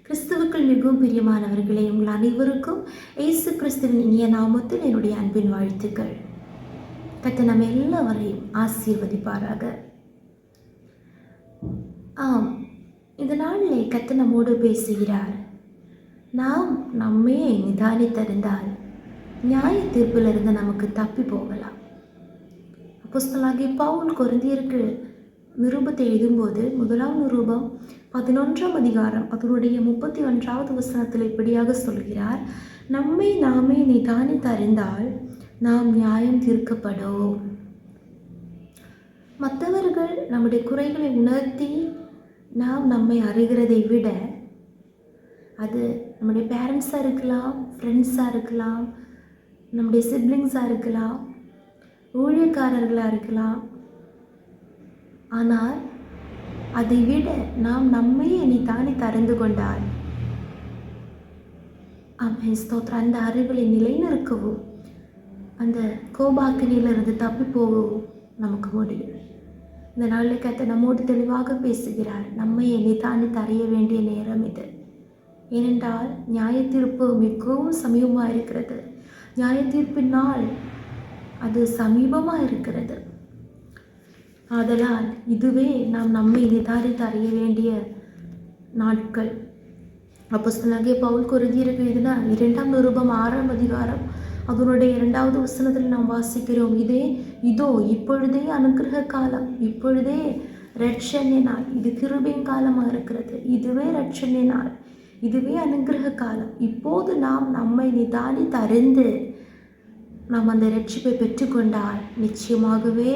கிறிஸ்துவுக்குள் மிகவும் பிரியமானவர்களே, உங்கள் அனைவருக்கும் இயேசு கிறிஸ்துவின் இனிய நாமத்தில் என்னுடைய அன்பின் வாழ்த்துக்கள். கர்த்தர் நம்ம எல்லாவரையும் ஆசீர்வதிப்பாராக. ஆம், இந்த நாளிலே கர்த்தர் நம்மோடு பேசுகிறார். நாம் நம்மையே நிதானித்திருந்தால் நியாய தீர்ப்பிலிருந்து நமக்கு தப்பி போகலாம். அப்போஸ்தலனாகிய பவுல் கொரிந்தியருக்கு நிருபத்தை எழுதும்போது 1 நிருபம் 11 அதிகாரம் அதனுடைய 31வது வசனத்தில் இப்படியாக சொல்கிறார், நம்மை நாமே நிதானித்தறிந்தால் நாம் நியாயம் தீர்க்கப்படும். மற்றவர்கள் நம்முடைய குறைகளை உணர்த்தி நாம் நம்மை அறிகிறதை விட, அது நம்முடைய பேரண்ட்ஸாக இருக்கலாம், ஃப்ரெண்ட்ஸாக இருக்கலாம், நம்முடைய சிப்ளிங்ஸாக இருக்கலாம், ஊழியக்காரர்களாக இருக்கலாம். ஆனால் அதை விட நாம் நம்மையே நிதானித்து அறிந்து கொண்டால் ஸ்தோத்திரம், அந்த அறிவுகளை நிலைநிறுக்கவும் அந்த கோபாக்கினிலிருந்து தப்பி போகவும் நமக்கு முடியும். இந்த நாளில் கர்த்தர் நம்மோடு தெளிவாக பேசுகிறார். நம்மையே நிதானித்து அறிய வேண்டிய நேரம் இது. ஏனென்றால் நியாய தீர்ப்பு மிகவும் சமீபமாக இருக்கிறது. நியாய தீர்ப்பின் நாள் அது சமீபமாக இருக்கிறது. ஆதலால் இதுவே நாம் நம்மை நிதானித்து அறிய வேண்டிய நாட்கள். அப்போஸ்தலனாகிய பவுல் கொரிந்தியருக்கு எழுதின 2 நிருபம் 6 அதிகாரம் அதனுடைய 2வது வசனத்தில் நாம் வாசிக்கிறோம், இதோ இப்பொழுதே அனுக்கிரக காலம், இப்பொழுதே இரட்சணிய நாள், இது கிருபையின் காலமாக இருக்கிறது, இதுவே இரட்சணிய நாள், இதுவே அனுக்கிரக காலம். இப்போது நாம் நம்மை நிதானித்து அறிந்து நாம் அந்த இரட்சிப்பை பெற்றுக்கொண்டால் நிச்சயமாகவே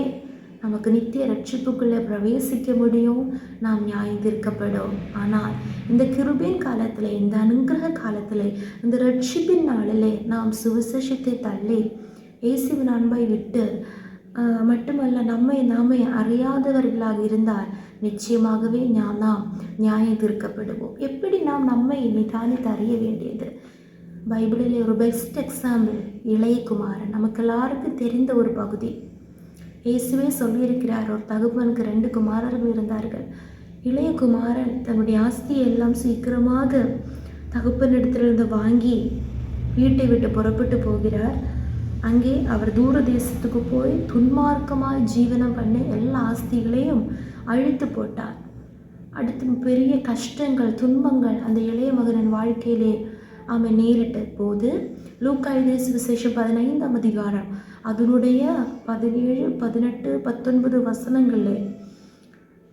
நமக்கு நித்திய ரட்சிப்புக்குள்ளே பிரவேசிக்க முடியும், நாம் நியாயம் தீர்க்கப்படும். ஆனால் இந்த கிருபையின் காலத்தில், இந்த அனுக்கிரக காலத்தில், இந்த ரட்சிப்பின் நாளிலே நாம் சுவிசேஷத்தை தள்ளி இயேசுவின் அன்பை விட்டு மட்டுமல்ல நாமே அறியாதவர்களாக இருந்தால் நிச்சயமாகவே நாம் நியாயம் தீர்க்கப்படுவோம். எப்படி நாம் நம்மை நிதானித்து அறிய வேண்டியது? பைபிளில் ஒரு பெஸ்ட் எக்ஸாம்பிள் இளைய குமாரன். நமக்கு எல்லாருக்கும் தெரிந்த ஒரு பகுதி. இயேசுவே சொல்லியிருக்கிறார், ஒரு தகப்பனுக்கு 2 குமாரர்கள் இருந்தார்கள். இளைய குமாரன் தன்னுடைய ஆஸ்தியை எல்லாம் சீக்கிரமாக தகப்பனிடத்திலிருந்து வாங்கி வீட்டை விட்டு புறப்பட்டு போகிறார். அங்கே அவர் தூர தேசத்துக்கு போய் துன்மார்க்கமாக ஜீவனம் பண்ணி எல்லா ஆஸ்திகளையும் அழித்து போட்டார். அடுத்து பெரிய கஷ்டங்கள், துன்பங்கள் அந்த இளைய மகனின் வாழ்க்கையிலே அவன் நேரிட்ட போது லூக்கா எழுதிய சுவிசேஷம் 15 அதிகாரம் அதனுடைய 17, 18, 19 வசனங்களில்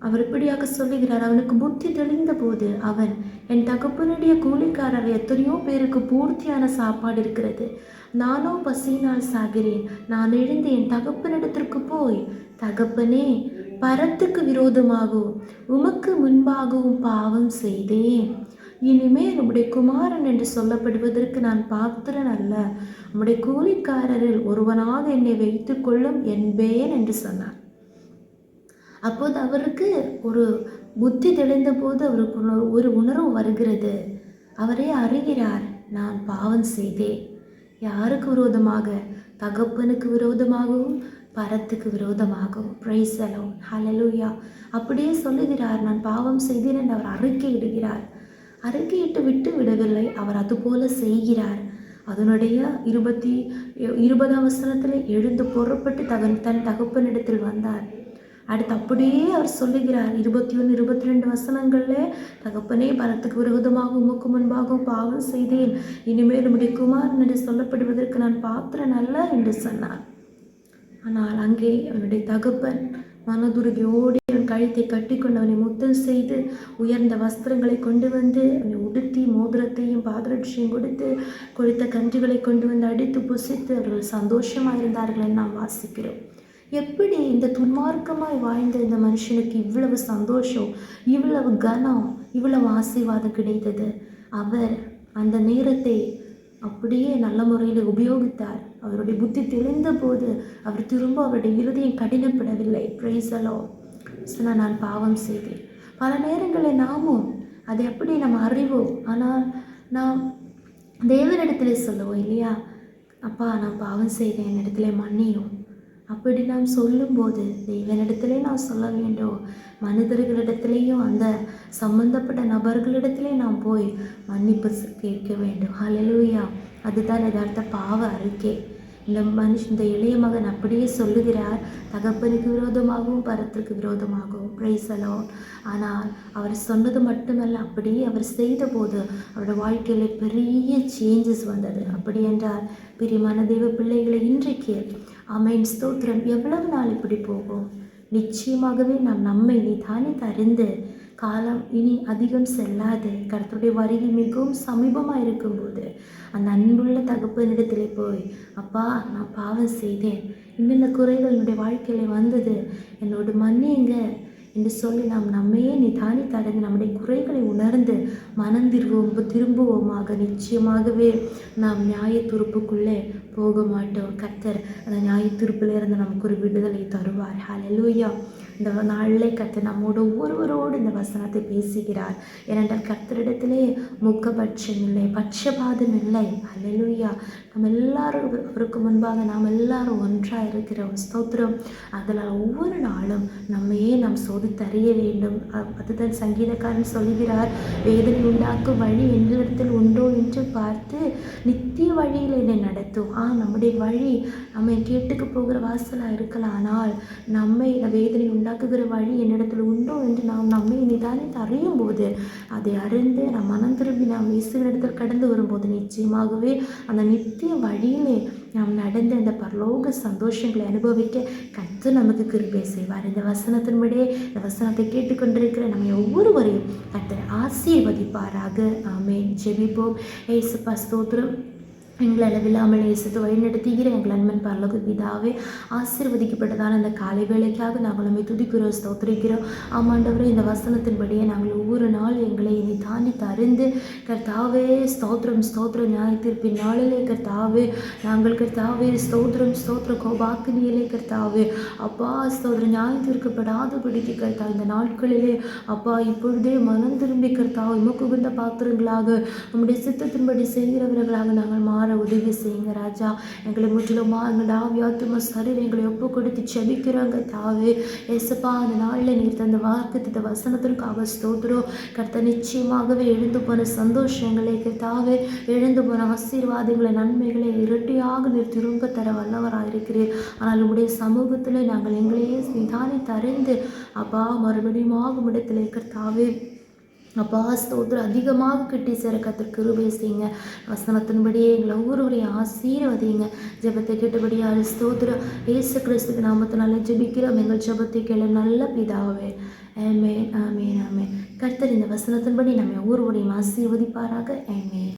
அவர் இப்படியாக சொல்லுகிறார், அவனுக்கு புத்தி தெளிந்த போது அவன், என் தகப்பனுடைய கூலிக்காரர் எத்தனையோ பேருக்கு பூர்த்தியான சாப்பாடு இருக்கிறது, நானோ பசியினால் சாகிறேன், நான் எழுந்து என் தகப்பனிடத்திற்கு போய், தகப்பனே, பரத்துக்கு விரோதமாகவும் உமக்கு முன்பாகவும் பாவம் செய்தேன், இனிமேல் உம்முடைய குமாரன் என்று சொல்லப்படுவதற்கு நான் பாத்திரன் அல்ல, உம்முடைய கூலிக்காரரில் ஒருவனாக என்னை வைத்துக் கொள்ளும் என்பேன் என்று சொன்னார். அப்போது அவருக்கு ஒரு புத்தி தெளிந்த போது அவருக்கு ஒரு உணர்வு வருகிறது. அவரே அறிகிறார், நான் பாவம் செய்தேன். யாருக்கு விரோதமாக? தகப்பனுக்கு விரோதமாகவும் பரத்துக்கு விரோதமாகவும். பிரைஸ் தி லார்ட், ஹல்லேலூயா. அப்படியே சொல்லுகிறார், நான் பாவம் செய்தேன் என்று அவர் அறிக்கையிடுகிறார். அறிக்கையிட்டு விட்டு விடவில்லை, அவர் அதுபோல செய்கிறார். அதனுடைய 20 வசனத்தில் எழுந்து புறப்பட்டு தன் தகப்பனிடத்தில் வந்தார். அடுத்து அப்படியே அவர் சொல்லுகிறார் 21, 22 வசனங்களில், தகப்பனே, பரத்துக்கு விரோதமாக உமக்கு முன்பாகவும் பாவம் செய்தேன், இனிமேல் உம்முடைய குமாரன் என்று சொல்லப்படுவதற்கு நான் பாத்திரன் அல்ல என்று சொன்னார். ஆனால் அங்கே அவனுடைய தகப்பன் மனதுருகியோடு அவன் கழுத்தை கட்டிக்கொண்டு அவனை முத்தம் செய்து உயர்ந்த வஸ்திரங்களை கொண்டு வந்து அவனை உடுத்தி மோதிரத்தையும் பாதரட்சியும் கொடுத்த கன்றுகளை கொண்டு வந்து அடித்து புசித்து அவர்கள் சந்தோஷமாக இருந்தார்கள் என்று நாம் வாசிக்கிறோம். எப்படி இந்த துன்மார்க்கமாய் வாழ்ந்த இந்த மனுஷனுக்கு இவ்வளவு சந்தோஷம், இவ்வளவு கனம், இவ்வளவு ஆசீர்வாதம் கிடைத்தது? அவர் அந்த நேரத்தை அப்படியே நல்ல முறையில் உபயோகித்தார். அவருடைய புத்தி தெளிந்த போது அவர் திரும்ப அவருடைய இருதயம் கடினப்படவில்லை. Price the Lord. நான் பாவம் செய்தேன். பல நேரங்களில் நாமும் அதை எப்படி நம்ம அறிவோம், ஆனால் நாம் தேவனிடத்திலே சொல்லுவோம் இல்லையா, அப்பா, நான் பாவம் செய்தேன், என்னிடத்துல மன்னியும், அப்படி நாம் சொல்லும்போது தேவனிடத்திலே நாம் சொல்ல வேண்டும், மனிதர்களிடத்திலேயும் அந்த சம்பந்தப்பட்ட நபர்களிடத்திலே நாம் போய் மன்னிப்பு கேட்க வேண்டும். ஹல்லேலூயா. அதுதான் யதார்த்த பாவ அறிக்கை. இந்த இளைய மகன் அப்படியே சொல்லுகிறார், தகப்பனுக்கு விரோதமாகவும் பரத்திற்கு விரோதமாகவும். Praise the lord. ஆனால் அவர் சொன்னது மட்டுமல்ல, அப்படியே அவர் செய்தபோது அவருடைய வாழ்க்கையில் பெரிய சேஞ்சஸ் வந்தது. அப்படி என்றால் பிரியமான தெய்வ பிள்ளைகளை, இன்றைக்கு ஆமென் ஸ்தோத்திரம், எவ்வளவு நாள் இப்படி போகும்? நிச்சயமாகவே நாம் நம்மை நிதானித்து அறிந்து காலம் இனி அதிகம் செல்லாது, கர்த்தருடைய வருகை மிகவும் சமீபமாக இருக்கும்போது அந்த அன்புள்ள தகப்பனிடத்திலே போய், அப்பா நான் பாவம் செய்தேன், இன்னென்ன குறைகள் என்னுடைய வாழ்க்கையில் வந்தது, என்னோட மன்னியுங்க என்று சொல்லி நாம் நம்மையே நிதானித்து அறிந்து நம்முடைய குறைகளை உணர்ந்து திரும்புவோமாக. நிச்சயமாகவே நாம் நியாய தீர்ப்புக்குள்ளே போக மாட்டோம். கர்த்தர் அந்த நியாய தீர்ப்பிலிருந்து நமக்கு ஒரு விடுதலை தருவார். ஹல்லேலூயா. இந்த நாளிலே கர்த்தர் நம்மோடு ஒவ்வொருவரோடு இந்த வசனத்தை பேசுகிறார். ஏனென்றால் கர்த்தரிடத்திலே முகபட்சம் இல்லை, பட்சபாதம் இல்லை. ஹல்லேலூயா. நம்ம எல்லாரும் அவருக்கு முன்பாக நாம் எல்லாரும் ஒன்றாக இருக்கிறோம். ஸ்தோத்திரம். அதனால் ஒவ்வொரு நாளும் நம்மையே நாம் சோதித்தறிய வேண்டும். அதுதான் சங்கீதக்காரன் சொல்கிறார், வேதனை உண்டாக்கும் வழி என்னிடத்தில் உண்டோ என்று பார்த்து நித்திய வழியில் என்னை நடத்தும். நம்முடைய வழி நம்ம கேட்டுக்கு போகிற வாசலாக இருக்கலாம், ஆனால் நம்மை வேதனை உண்டாக்குகிற வழி என்னிடத்தில் உண்டோ என்று நாம் நம்மை நிதானித்து அறியும் போது, அதை அறிந்து நாம் மனம் திரும்பி நாம் இயேசுவினிடத்தில் கடந்து வரும்போது நிச்சயமாகவே அந்த நித்திய வழியிலே நாம் நடந்த இந்த பரலோக சந்தோஷங்களை அனுபவிக்க கர்த்தர் நமக்கு கிருபை செய்வார். இந்த வசனத்தின்படியே இந்த வசனத்தை கேட்டுக்கொண்டிருக்கிற நம்ம ஒவ்வொருவரையும் கர்த்தர் ஆசீர்வதிப்பாராக. ஆமென். ஜெபிப்போம். இயேசுப்பா ஸ்தோத்திரம். எங்களை அளவில்லாமல் நேசித்து வழிநடத்துகிற எங்கள் அன்பன் பரலோக பிதாவே, ஆசீர்வதிக்கப்பட்டதான இந்த காலை வேளைக்காக நாங்கள் நம்மை துதிக்கிறோம், ஸ்தோத்திரிக்கிறோம். ஆமாண்டவரே, இந்த வசனத்தின்படியே நாங்கள் ஒவ்வொரு நாள் எங்களை நிதானித்து அறிந்து கர்த்தாவே ஸ்தோத்திரம் ஸ்தோத்திரம், நியாய தீர்ப்பின் நாளிலே கர்த்தாவே நாங்கள் கர்த்தாவே ஸ்தோத்திரம் ஸ்தோத்திரம், கோபாக்கினியிலே கர்த்தாவே அப்பா ஸ்தோத்திரம், நியாய தீர்க்கப்படாதபடிக்கு கர்த்தா இந்த நாட்களிலே அப்பா இப்பொழுதே மனம் திரும்பி கர்த்தாவை உமக்கு உகந்த பாத்திரங்களாக நம்முடைய சித்தத்தின்படி செய்கிறவர்களாக நாங்கள் மாற உதவி செய்யுங்க ராஜா. எங்களை முற்றிலுமாக எங்கள் ஆவியாத்தும சரீரம் எங்களை ஒப்பு கொடுத்து செபிக்கிறோங்க தாவே. ஏசப்பா, அந்த நாளில் நீர் தந்த வாக்குத்த வசனத்திற்காக ஸ்தோத்திரம். கர்த்தர் நிச்சயமாகவே எழுந்து போன சந்தோஷங்களை கர்த்தாவே, எழுந்து போன ஆசீர்வாதங்களை நன்மைகளை இரட்டியாக நீர் திரும்ப தர வல்லவராயிருக்கிறீர். ஆனால் உடைய சமூகத்தில் நாங்கள் எங்களையே நிதானித்து அறிந்து அப்பா மறுபடியும் ஆகும் இடத்திலே கர்த்தாவே அப்பா ஸ்தோத்திரம் அதிகமாக கிட்டி சேர கர்த்தர் கிருபை செய்யுங்க. வசனத்தின்படியே எங்களை ஒவ்வொருவரையும் ஆசீர்வதிங்க. ஜெபத்தை கேட்டபடியால் ஸ்தோத்திரம். இயேசு கிறிஸ்துவின் நாமத்தினாலே ஜெபிக்கிறோம் எங்கள் ஜெபத்தை கேளு நல்ல பிதாவே. ஆமென் ஆமென் ஆமென். கர்த்தர் இந்த வசனத்தின்படி நம்ம ஒவ்வொருவரையும் ஆசீர்வதிப்பாராக. ஆமென்.